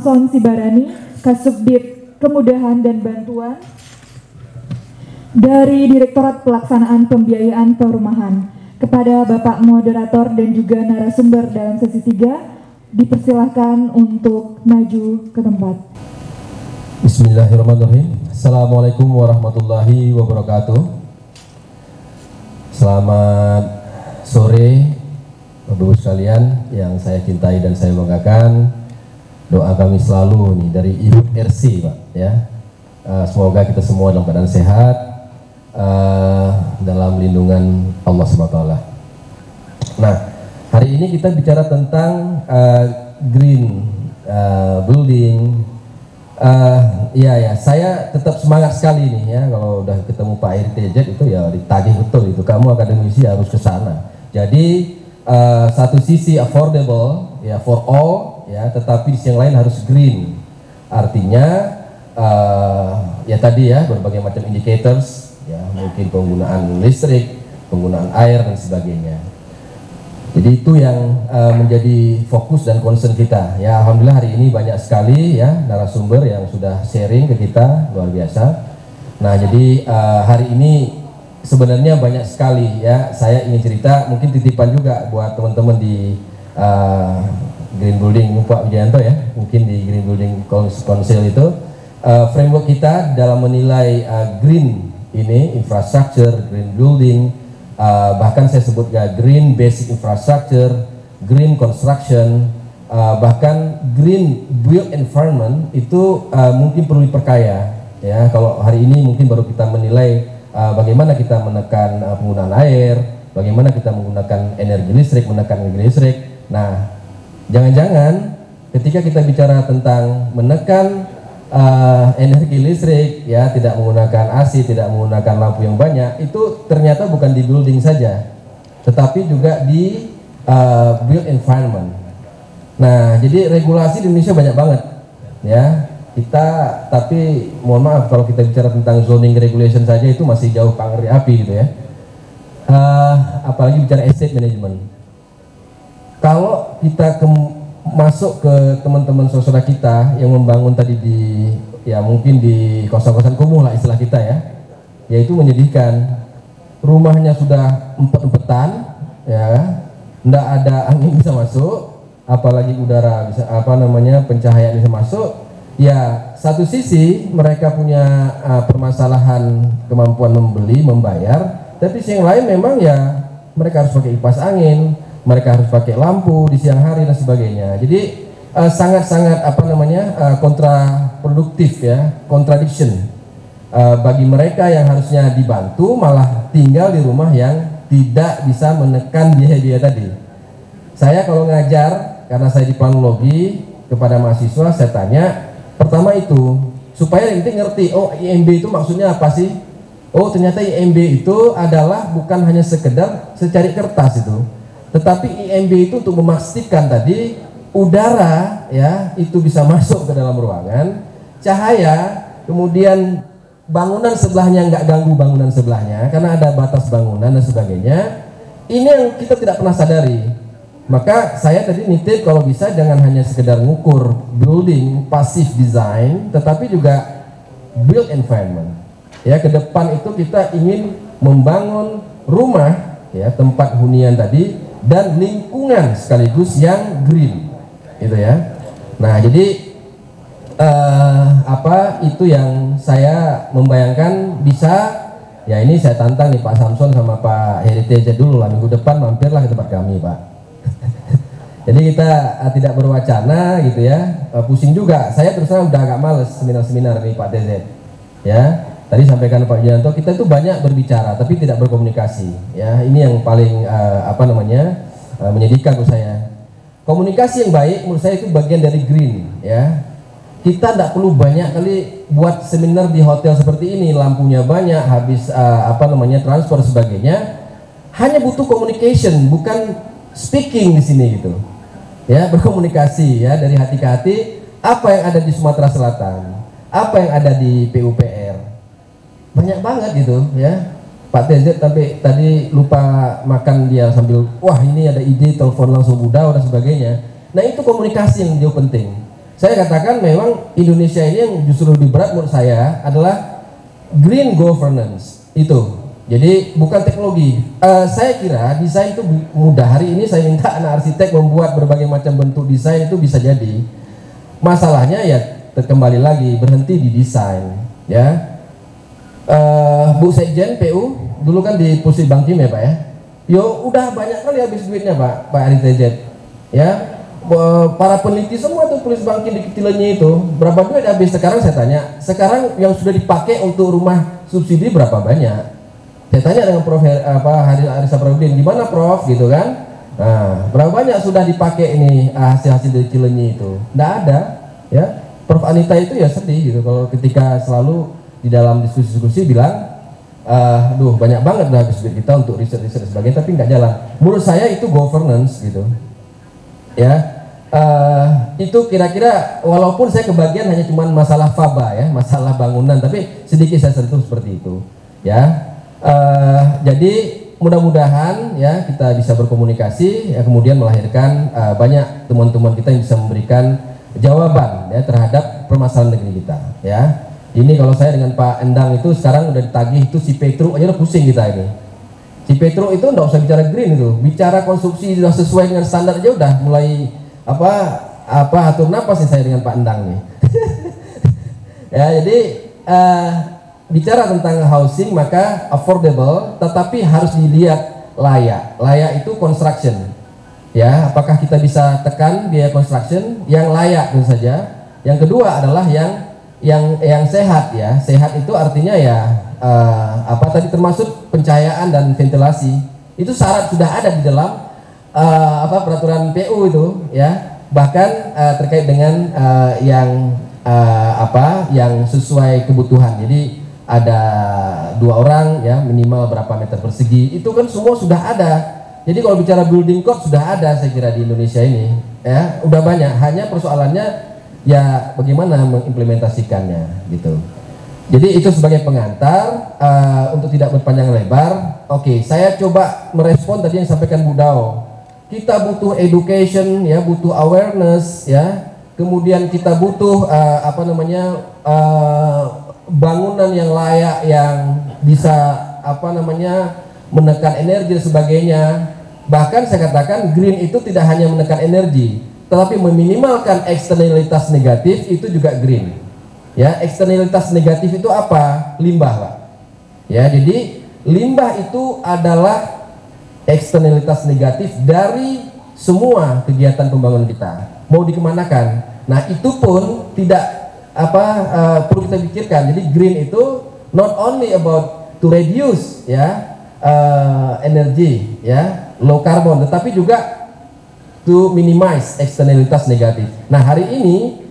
Samson Sibarani, Kasubdit Kemudahan dan Bantuan. Dari Direktorat Pelaksanaan Pembiayaan Perumahan, kepada Bapak Moderator dan juga narasumber dalam sesi 3, dipersilahkan untuk maju ke tempat. Bismillahirrahmanirrahim. Assalamualaikum warahmatullahi wabarakatuh. Selamat sore Bapak-Ibu sekalian yang saya cintai dan saya banggakan. Doa kami selalu nih dari Ibu RC, Pak, ya. Semoga kita semua dalam keadaan sehat, dalam lindungan Allah SWT. Nah, hari ini kita bicara tentang green building. Saya tetap semangat sekali nih ya, kalau udah ketemu Pak RTJ itu ya ditagih betul itu, kamu akademisi harus ke sana. Jadi satu sisi affordable ya for all ya, tetapi sisi yang lain harus green. Artinya ya tadi ya, berbagai macam indicators ya, mungkin penggunaan listrik, penggunaan air dan sebagainya. Jadi itu yang menjadi fokus dan concern kita ya. Alhamdulillah hari ini banyak sekali ya narasumber yang sudah sharing ke kita, luar biasa. Nah, jadi hari ini sebenarnya banyak sekali ya, saya ingin cerita, mungkin titipan juga buat teman-teman di Green Building, Pak Wijayanto ya, mungkin di Green Building Council itu framework kita dalam menilai green ini, infrastructure, green building, bahkan saya sebut green basic infrastructure, green construction, bahkan green built environment itu mungkin perlu diperkaya ya. Kalau hari ini mungkin baru kita menilai bagaimana kita menekan penggunaan air, bagaimana kita menggunakan energi listrik, menekan energi listrik. Nah, jangan-jangan ketika kita bicara tentang menekan energi listrik, ya tidak menggunakan AC, tidak menggunakan lampu yang banyak, itu ternyata bukan di building saja, tetapi juga di built environment. Nah, jadi regulasi di Indonesia banyak banget, ya. Tapi mohon maaf kalau kita bicara tentang zoning regulation saja itu masih jauh panggung api gitu ya. Apalagi bicara estate management. Kalau kita masuk ke teman-teman saudara kita yang membangun tadi mungkin di kosan-kosan kumuh lah istilah kita ya, yaitu menyedihkan. Rumahnya sudah empet-empetan, ya, nggak ada angin bisa masuk, apalagi udara bisa pencahayaan bisa masuk. Ya, satu sisi mereka punya permasalahan kemampuan membeli, membayar, tapi sisi yang lain memang ya mereka harus pakai kipas angin, mereka harus pakai lampu di siang hari dan sebagainya. Jadi sangat-sangat kontraproduktif ya, contradiction bagi mereka yang harusnya dibantu malah tinggal di rumah yang tidak bisa menekan biaya-biaya tadi. Saya kalau ngajar, karena saya di planologi, kepada mahasiswa saya tanya, pertama itu supaya nanti ngerti, oh IMB itu maksudnya apa sih? Oh ternyata IMB itu adalah bukan hanya sekedar secari kertas itu, tetapi IMB itu untuk memastikan tadi udara ya itu bisa masuk ke dalam ruangan, cahaya, kemudian bangunan sebelahnya nggak ganggu bangunan sebelahnya karena ada batas bangunan dan sebagainya. Ini yang kita tidak pernah sadari. Maka saya tadi nitip kalau bisa jangan hanya sekedar ngukur building passive design, tetapi juga build environment. Ya, ke depan itu kita ingin membangun rumah ya, tempat hunian tadi dan lingkungan sekaligus yang green. Gitu ya. Nah, jadi itu yang saya membayangkan bisa ya, ini saya tantang nih Pak Samson sama Pak Heritage dulu lah, minggu depan mampirlah ke tempat kami, Pak. Jadi kita tidak berwacana gitu ya, pusing juga. Saya terus terang udah agak males seminar-seminar nih Pak DZ. Ya, tadi sampaikan Pak Wijayanto, kita itu banyak berbicara tapi tidak berkomunikasi. Ya, ini yang paling menyedihkan menurut saya. Komunikasi yang baik menurut saya itu bagian dari green. Ya, kita tidak perlu banyak kali buat seminar di hotel seperti ini, lampunya banyak, habis transport sebagainya. Hanya butuh communication, bukan speaking di sini gitu. Ya, berkomunikasi ya dari hati ke hati, apa yang ada di Sumatera Selatan, apa yang ada di PUPR, banyak banget gitu ya. Pak TZ sampai tadi lupa makan, dia sambil wah ini ada ide telepon langsung udah dan sebagainya. Nah itu komunikasi yang jauh penting. Saya katakan memang Indonesia ini yang justru lebih berat menurut saya adalah green governance itu. Jadi bukan teknologi. Saya kira desain itu mudah. Hari ini saya minta anak arsitek membuat berbagai macam bentuk desain itu bisa jadi. Masalahnya ya kembali lagi berhenti di desain. Ya, Bu Sekjen PU dulu kan di Pusat Bang Kim ya Pak ya. Yo udah banyak kali habis duitnya Pak Ari TJ. Ya. Para peneliti semua tuh tulis bangkit di ketilannya itu berapa duit habis. Sekarang saya tanya, sekarang yang sudah dipakai untuk rumah subsidi berapa banyak? Saya tanya dengan Prof Haris Saprudin, gimana Prof gitu kan? Nah, berapa banyak sudah dipakai ini hasil-hasil dari Cilenyi itu? Nggak ada, ya. Prof Anita itu ya sedih gitu kalau ketika selalu di dalam diskusi-diskusi bilang, aduh banyak banget udah habis duit kita untuk riset dan sebagainya, tapi nggak jalan. Menurut saya itu governance gitu. Ya, itu kira-kira walaupun saya kebagian hanya cuma masalah faba ya, masalah bangunan, tapi sedikit saya sentuh seperti itu ya. Jadi mudah-mudahan ya kita bisa berkomunikasi ya, kemudian melahirkan banyak teman-teman kita yang bisa memberikan jawaban ya terhadap permasalahan negeri kita ya. Ini kalau saya dengan Pak Endang itu sekarang udah ditagih itu si Petro aja udah pusing kita ini. Si Petro itu enggak usah bicara green itu, bicara konstruksi sudah sesuai dengan standar aja udah mulai atur napas nih saya dengan Pak Endang nih. Ya, jadi bicara tentang housing maka affordable, tetapi harus dilihat layak. Layak itu construction. Ya, apakah kita bisa tekan biaya construction yang layak tentu saja. Yang kedua adalah yang sehat ya. Sehat itu artinya ya tadi termasuk pencahayaan dan ventilasi. Itu syarat sudah ada di dalam peraturan PU itu ya. Bahkan terkait dengan yang sesuai kebutuhan. Jadi ada 2 orang ya minimal berapa meter persegi. Itu kan semua sudah ada. Jadi kalau bicara building code sudah ada saya kira di Indonesia ini ya, udah banyak. Hanya persoalannya ya bagaimana mengimplementasikannya gitu. Jadi itu sebagai pengantar untuk tidak berpanjang lebar. Oke, saya coba merespon tadi yang disampaikan Bu Dao. Kita butuh education ya, butuh awareness ya. Kemudian kita butuh bangunan yang layak yang bisa menekan energi dan sebagainya. Bahkan saya katakan green itu tidak hanya menekan energi, tetapi meminimalkan eksternalitas negatif itu juga green. Ya, eksternalitas negatif itu apa? Limbah, Pak. Ya, jadi limbah itu adalah eksternalitas negatif dari semua kegiatan pembangunan kita. Mau dikemanakan? Nah, itu pun tidak perlu kita pikirkan. Jadi green itu not only about to reduce ya energi ya, low carbon, tetapi juga to minimize eksternalitas negatif. Nah, hari ini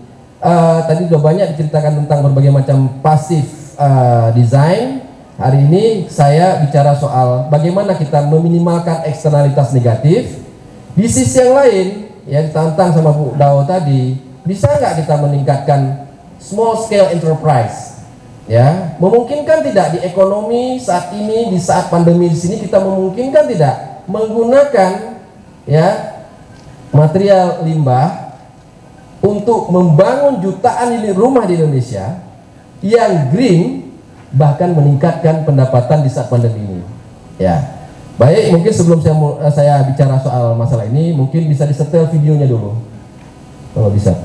tadi sudah banyak diceritakan tentang berbagai macam pasif design. Hari ini saya bicara soal bagaimana kita meminimalkan eksternalitas negatif. Di sisi yang lain, ya ditantang sama Bu Dao tadi, bisa nggak kita meningkatkan small scale enterprise? Ya, memungkinkan tidak di ekonomi saat ini, di saat pandemi di sini kita memungkinkan tidak menggunakan ya material limbah untuk membangun jutaan unit rumah di Indonesia yang green, bahkan meningkatkan pendapatan di saat pandemi ini. Ya, baik, mungkin sebelum saya bicara soal masalah ini, mungkin bisa disetel videonya dulu, kalau bisa.